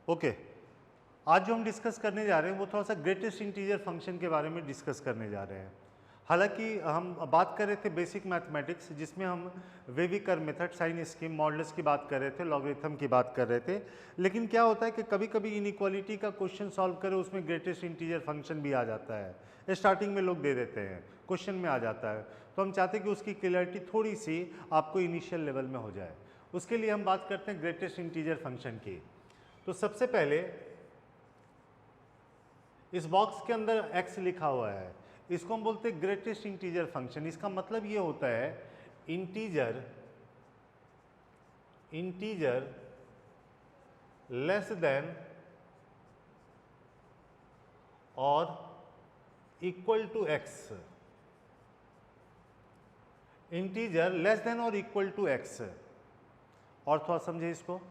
Okay, आज जो हम डिस्कस करने जा रहे हैं वो थोड़ा सा ग्रेटेस्ट इंटीजर फंक्शन के बारे में डिस्कस करने जा रहे हैं। हालांकि हम बात कर रहे थे बेसिक मैथमेटिक्स, जिसमें हम wavy curve method, sign scheme, models की बात कर रहे थे, लॉगरिथम की बात कर रहे थे। लेकिन क्या होता है कि कभी कभी इनइक्वालिटी का क्वेश्चन सॉल्व करें, उसमें ग्रेटेस्ट इंटीजर फंक्शन भी आ जाता है। स्टार्टिंग में लोग दे देते हैं, क्वेश्चन में आ जाता है, तो हम चाहते हैं कि उसकी क्लियरिटी थोड़ी सी आपको इनिशियल लेवल में हो जाए। उसके लिए हम बात करते हैं ग्रेटेस्ट इंटीजर फंक्शन की। तो सबसे पहले इस बॉक्स के अंदर x लिखा हुआ है, इसको हम बोलते हैं ग्रेटेस्ट इंटीजर फंक्शन। इसका मतलब ये होता है इंटीजर लेस देन और equal to x, integer less than और इक्वल टू x। और थोड़ा समझे इसको,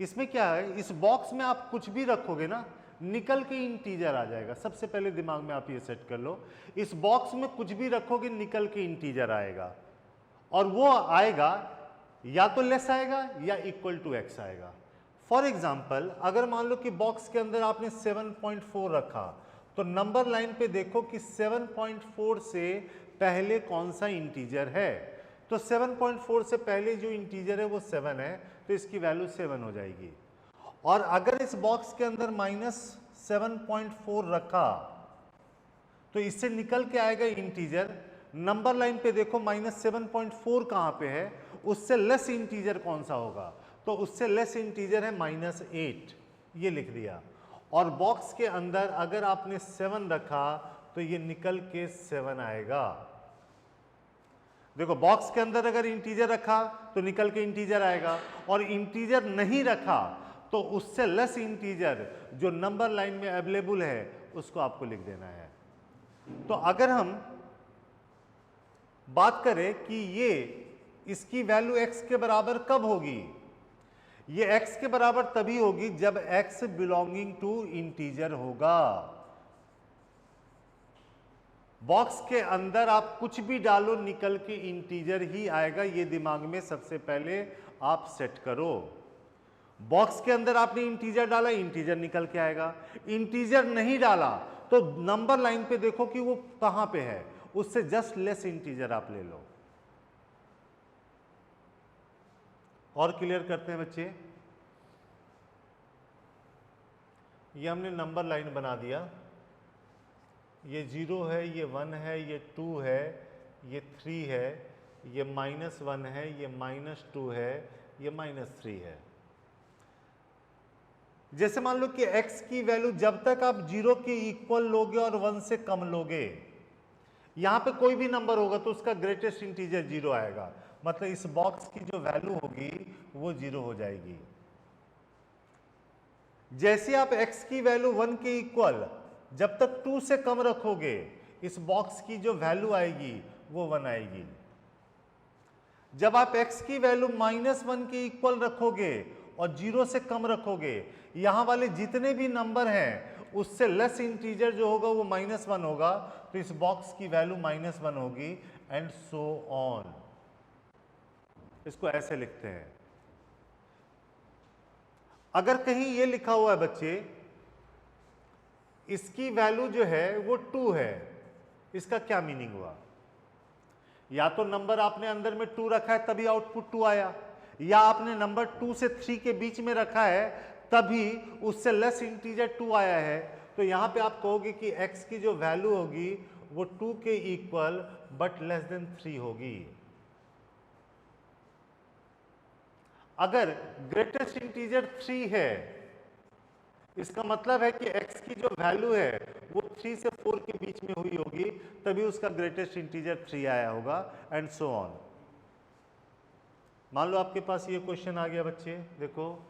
इसमें क्या है, इस बॉक्स में आप कुछ भी रखोगे ना, निकल के इंटीजर आ जाएगा। सबसे पहले दिमाग में आप ये सेट कर लो, इस बॉक्स में कुछ भी रखोगे निकल के इंटीजर आएगा, और वो आएगा या तो लेस आएगा या इक्वल टू x आएगा। फॉर एग्जाम्पल, अगर मान लो कि बॉक्स के अंदर आपने 7.4 रखा, तो नंबर लाइन पे देखो कि 7.4 से पहले कौन सा इंटीजर है। तो 7.4 से पहले जो इंटीजर है वो 7 है, तो इसकी वैल्यू 7 हो जाएगी। और अगर इस बॉक्स के अंदर -7.4 रखा, तो इससे निकल के आएगा इंटीजर। नंबर लाइन पे देखो -7.4 कहां पे है, उससे लेस इंटीजर कौन सा होगा, तो उससे लेस इंटीजर है -8, ये लिख दिया। और बॉक्स के अंदर अगर आपने 7 रखा, तो ये निकल के 7 आएगा। देखो, बॉक्स के अंदर अगर इंटीजर रखा तो निकल के इंटीजर आएगा, और इंटीजर नहीं रखा तो उससे लेस इंटीजर जो नंबर लाइन में अवेलेबल है उसको आपको लिख देना है। तो अगर हम बात करें कि ये इसकी वैल्यू x के बराबर कब होगी, ये x के बराबर तभी होगी जब x बिलोंगिंग टू इंटीजर होगा। बॉक्स के अंदर आप कुछ भी डालो, निकल के इंटीजर ही आएगा। ये दिमाग में सबसे पहले आप सेट करो। बॉक्स के अंदर आपने इंटीजर डाला, इंटीजर निकल के आएगा। इंटीजर नहीं डाला तो नंबर लाइन पे देखो कि वो कहां पे है, उससे जस्ट लेस इंटीजर आप ले लो। और क्लियर करते हैं बच्चे, ये हमने नंबर लाइन बना दिया। ये 0 है, ये 1 है, ये 2 है, ये 3 है, ये -1 है, ये -2 है, ये -3 है। जैसे मान लो कि x की वैल्यू जब तक आप 0 के इक्वल लोगे और 1 से कम लोगे, यहां पे कोई भी नंबर होगा तो उसका ग्रेटेस्ट इंटीजर 0 आएगा। मतलब इस बॉक्स की जो वैल्यू होगी वो 0 हो जाएगी। जैसे आप x की वैल्यू 1 के इक्वल जब तक 2 से कम रखोगे, इस बॉक्स की जो वैल्यू आएगी वो 1 आएगी। जब आप x की वैल्यू -1 के इक्वल रखोगे और 0 से कम रखोगे, यहां वाले जितने भी नंबर हैं उससे लेस इंटीजर जो होगा वो -1 होगा, तो इस बॉक्स की वैल्यू -1 होगी, एंड सो ऑन। इसको ऐसे लिखते हैं। अगर कहीं ये लिखा हुआ है बच्चे, इसकी वैल्यू जो है वो 2 है, इसका क्या मीनिंग हुआ? या तो नंबर आपने अंदर में 2 रखा है तभी आउटपुट 2 आया, या आपने नंबर 2 से 3 के बीच में रखा है तभी उससे लेस इंटीजर 2 आया है। तो यहां पे आप कहोगे कि x की जो वैल्यू होगी वो 2 के इक्वल बट लेस देन 3 होगी। अगर ग्रेटेस्ट इंटीजर 3 है, इसका मतलब है कि x की जो वैल्यू है वो 3 से 4 के बीच में हुई होगी, तभी उसका ग्रेटेस्ट इंटीजर 3 आया होगा, एंड सो ऑन। मान लो आपके पास ये क्वेश्चन आ गया बच्चे, देखो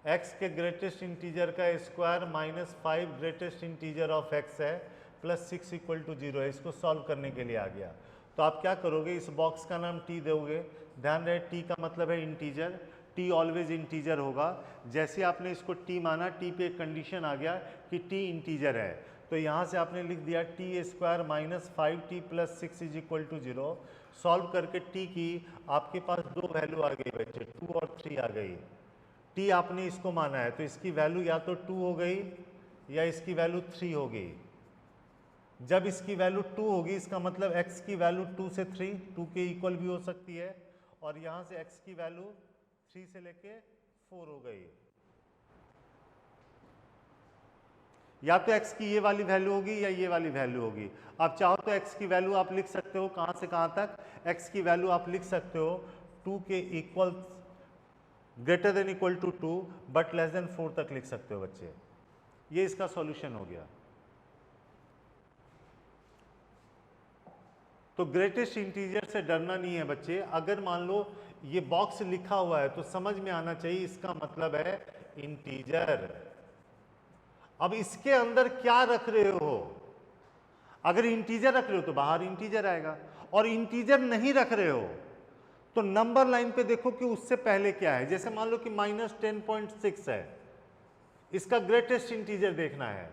x के ग्रेटेस्ट इंटीजर का square -5 greatest integer of x है, +6 = 0 है। इसको सॉल्व करने के लिए आ गया, तो आप क्या करोगे, इस बॉक्स का नाम t दोगे। ध्यान रहे t का मतलब है इंटीजर, t ऑलवेज इंटीजर होगा। जैसे आपने इसको t माना, t पे कंडीशन आ गया कि t इंटीजर है, तो यहाँ से आपने लिख दिया t² -5t + 6 = 0। सॉल्व करके t की आपके पास 2 वैल्यू आ गई बच्चे, 2 और 3 आ गई। t आपने इसको माना है, तो इसकी वैल्यू या तो 2 हो गई या इसकी वैल्यू 3 होगी। जब इसकी वैल्यू 2 होगी इसका मतलब x की वैल्यू 2 से 3, 2 के इक्वल भी हो सकती है, और यहां से x की वैल्यू 3 से लेके 4 हो गई। या तो x की ये वाली वैल्यू होगी या ये वाली वैल्यू होगी। आप चाहो तो x की वैल्यू आप लिख सकते हो कहां से कहां तक, x की वैल्यू आप लिख सकते हो 2 के equal greater than equal to 2 but less than 4 तक लिख सकते हो बच्चे। ये इसका सॉल्यूशन हो गया। तो ग्रेटेस्ट इंटीजर से डरना नहीं है बच्चे। अगर मान लो ये बॉक्स लिखा हुआ है तो समझ में आना चाहिए इसका मतलब है इंटीजर। अब इसके अंदर क्या रख रहे हो, अगर इंटीजर रख रहे हो तो बाहर इंटीजर आएगा, और इंटीजर नहीं रख रहे हो तो नंबर लाइन पे देखो कि उससे पहले क्या है। जैसे मान लो कि -10.6 है, इसका ग्रेटेस्ट इंटीजर देखना है,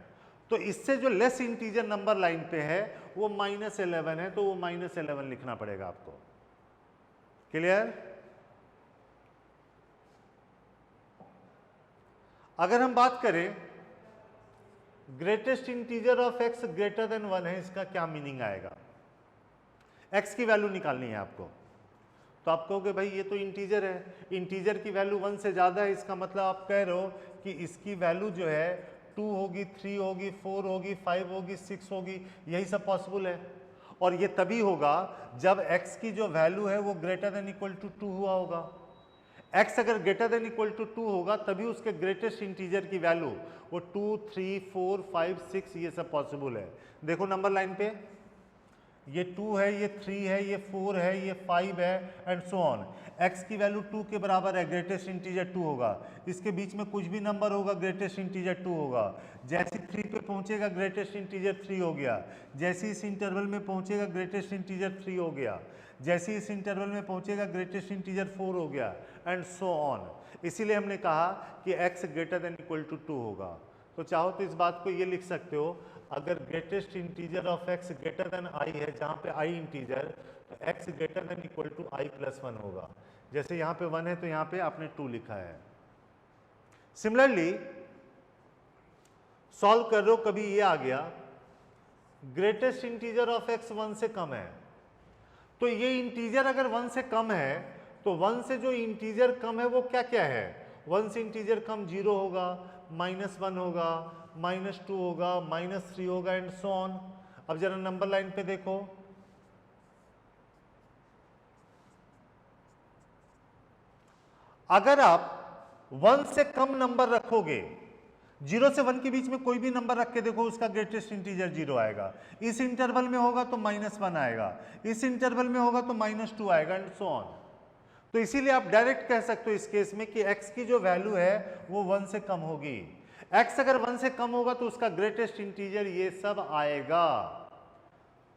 तो इससे जो लेस इंटीजर नंबर लाइन पे है वो -11 है, तो वो -11 लिखना पड़ेगा आपको। क्लियर? अगर हम बात करें greatest integer of x greater then 1 है, इसका क्या मीनिंग आएगा? x की वैल्यू निकालनी है आपको, तो आप कहोगे भाई ये तो इंटीजर है, इंटीजर की वैल्यू 1 से ज़्यादा है, इसका मतलब आप कह रहे हो कि इसकी वैल्यू जो है 2 होगी, 3 होगी, 4 होगी, 5 होगी, 6 होगी, यही सब पॉसिबल है। और ये तभी होगा जब x की जो वैल्यू है वो ग्रेटर देन इक्वल टू 2 हुआ होगा। x अगर ग्रेटर देन इक्वल टू 2 होगा तभी उसके ग्रेटेस्ट इंटीजर की वैल्यू वो 2, 3, 4, 5, 6 ये सब पॉसिबल है। देखो नंबर लाइन पे ये 2 है, ये 3 है, ये 4 है, ये 5 है एंड सो ऑन। x की वैल्यू 2 के बराबर है, ग्रेटेस्ट इंटीजर 2 होगा। इसके बीच में कुछ भी नंबर होगा ग्रेटेस्ट इंटीजर 2 होगा। जैसे 3 पे पहुंचेगा ग्रेटेस्ट इंटीजर 3 हो गया, जैसे इस इंटरवल में पहुंचेगा ग्रेटेस्ट इंटीजर 3 हो गया, जैसे इस इंटरवल में पहुंचेगा ग्रेटेस्ट इंटीजर 4 हो गया एंड सो ऑन। इसीलिए हमने कहा कि x greater than equal to 2 होगा। तो चाहो तो इस बात को ये लिख सकते हो, अगर greatest integer of x greater than i है, जहां पे i इंटीजर, तो x greater than equal to i plus 1 होगा। जैसे यहाँ पे 1 है तो यहाँ पे आपने 2 लिखा है। सिमिलरली सॉल्व कर रहे हो, कभी ये आ गया ग्रेटेस्ट इंटीजर ऑफ x 1 से कम है, तो ये इंटीजर अगर 1 से कम है तो 1 से जो इंटीजर कम है वो क्या क्या है? 1 से इंटीजर कम 0 होगा, -1 होगा, -2 होगा, -3 होगा एंड सो ऑन। अब जरा नंबर लाइन पे देखो, अगर आप 1 से कम नंबर रखोगे, 0 से 1 के बीच में कोई भी नंबर रख के देखो, उसका ग्रेटेस्ट इंटीजर 0 आएगा। इस इंटरवल में होगा तो -1 आएगा, इस इंटरवल में होगा तो -2 आएगा एंड सो ऑन। तो इसीलिए आप डायरेक्ट कह सकते हो इस केस में कि x की जो वैल्यू है वो 1 से कम होगी। x अगर 1 से कम होगा तो उसका ग्रेटेस्ट इंटीजर ये सब आएगा।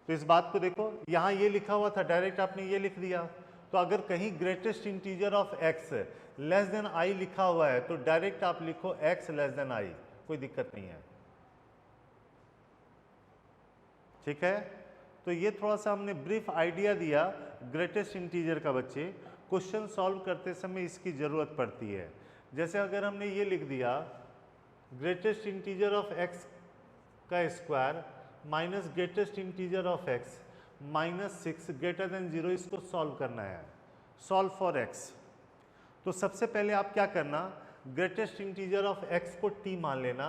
तो इस बात को देखो, यहां ये लिखा हुआ था, डायरेक्ट आपने ये लिख दिया। तो अगर कहीं greatest integer of x less than i लिखा हुआ है तो डायरेक्ट आप लिखो x लेस देन i, कोई दिक्कत नहीं है। ठीक है, तो ये थोड़ा सा हमने ब्रीफ आइडिया दिया ग्रेटेस्ट इंटीजर का। बच्चे क्वेश्चन सॉल्व करते समय इसकी ज़रूरत पड़ती है। जैसे अगर हमने ये लिख दिया ग्रेटेस्ट इंटीजर ऑफ x का square minus greatest integer of x -6 greater than 0, इसको सॉल्व करना है, सॉल्व फॉर x। तो सबसे पहले आप क्या करना, ग्रेटेस्ट इंटीजर ऑफ x को t मान लेना।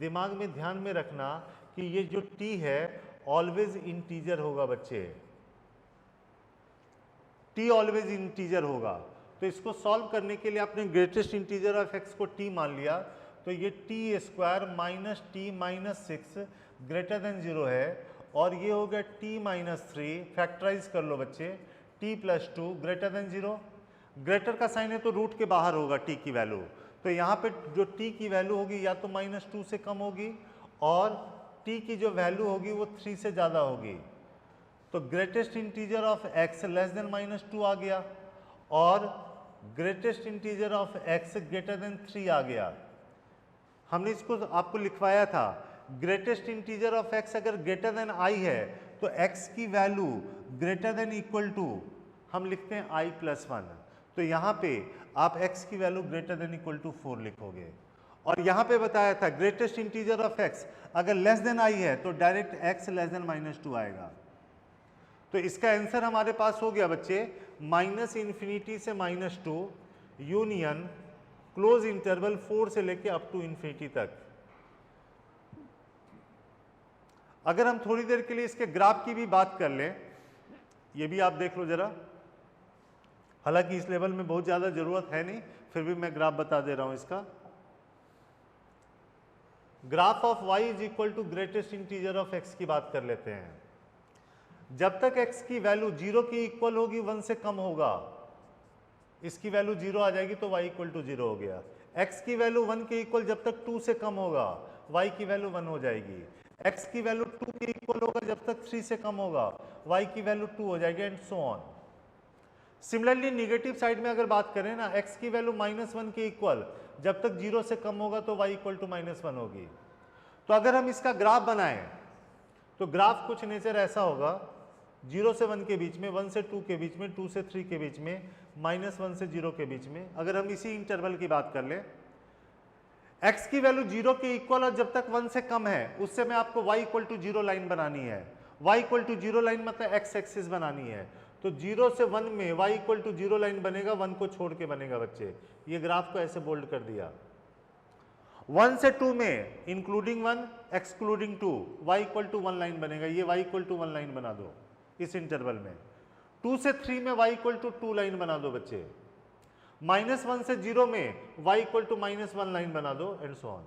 दिमाग में ध्यान में रखना कि ये जो t है ऑलवेज इंटीजर होगा बच्चे, t ऑलवेज इंटीजर होगा। तो इसको सॉल्व करने के लिए आपने ग्रेटेस्ट इंटीजर ऑफ x को t मान लिया, तो ये t square minus t minus 6 greater than 0 है, और ये हो गया t माइनस 3, फैक्टराइज कर लो बच्चे, t plus 2 greater than 0। Greater का साइन है तो रूट के बाहर होगा t की वैल्यू, तो यहाँ पे जो t की वैल्यू होगी या तो -2 से कम होगी और t की जो वैल्यू होगी वो 3 से ज़्यादा होगी। तो greatest integer of x less than -2 आ गया और greatest integer of x greater than 3 आ गया। हमने इसको आपको लिखवाया था, ग्रेटेस्ट इंटीजर ऑफ x अगर ग्रेटर देन i है तो x की value greater than equal to हम लिखते हैं i प्लस 1। तो यहाँ पे आप x की value greater than equal to 4 लिखोगे। और यहाँ पे बताया था ग्रेटेस्ट इंटीजर ऑफ x अगर लेस देन i है तो डायरेक्ट x लेस देन -2 आएगा। तो इसका आंसर हमारे पास हो गया बच्चे -∞ से -2 यूनियन क्लोज इंटरवल 4 से लेके अप टू इन्फिनिटी तक। अगर हम थोड़ी देर के लिए इसके ग्राफ की भी बात कर लें, ये भी आप देख लो जरा, हालांकि इस लेवल में बहुत ज़्यादा ज़रूरत है नहीं, फिर भी मैं ग्राफ बता दे रहा हूं इसका। Graph of y is equal to greatest integer of x की बात कर लेते हैं। जब तक x की वैल्यू 0 की इक्वल होगी 1 से कम होगा, इसकी वैल्यू 0 आ जाएगी तो y इक्वल टू 0 हो गया। x की वैल्यू 1 के इक्वल जब तक 2 से कम होगा y की वैल्यू 1 हो जाएगी। x की वैल्यू 2 के इक्वल होगा जब तक 3 से कम होगा, y की वैल्यू 2 हो जाएगी and so on. Similarly negative side में अगर बात करें ना, x की वैल्यू -1 के इक्वल जब तक 0 से कम होगा तो y इक्वल टू -1 होगी। तो अगर हम इसका ग्राफ बनाएं तो ग्राफ कुछ नेचर ऐसा होगा, 0 से 1 के बीच में, 1 से 2 के बीच में, 2 से 3 के बीच में, -1 से 0 के बीच में। अगर हम इसी इंटरवल की बात कर लें, x की वैल्यू 0 के इक्वल और जब तक 1 से कम है उससे में आपको y इक्वल टू 0 लाइन बनानी है। y इक्वल टू 0 लाइन मतलब x एक्सिस बनानी है। तो 0 से 1 में y इक्वल टू 0 लाइन बनेगा, 1 को छोड़ के बनेगा बच्चे। ये ग्राफ को ऐसे बोल्ड कर दिया। 1 से 2 में including 1 excluding 2 y equal to 1 line बनेगा। ये y इक्वल टू 1 लाइन बना दो इस इंटरवल में। 2 से 3 में y इक्वल टू 2 लाइन बना दो बच्चे। -1 से 0 में y इक्वल टू -1 लाइन बना दो एंड सो ऑन।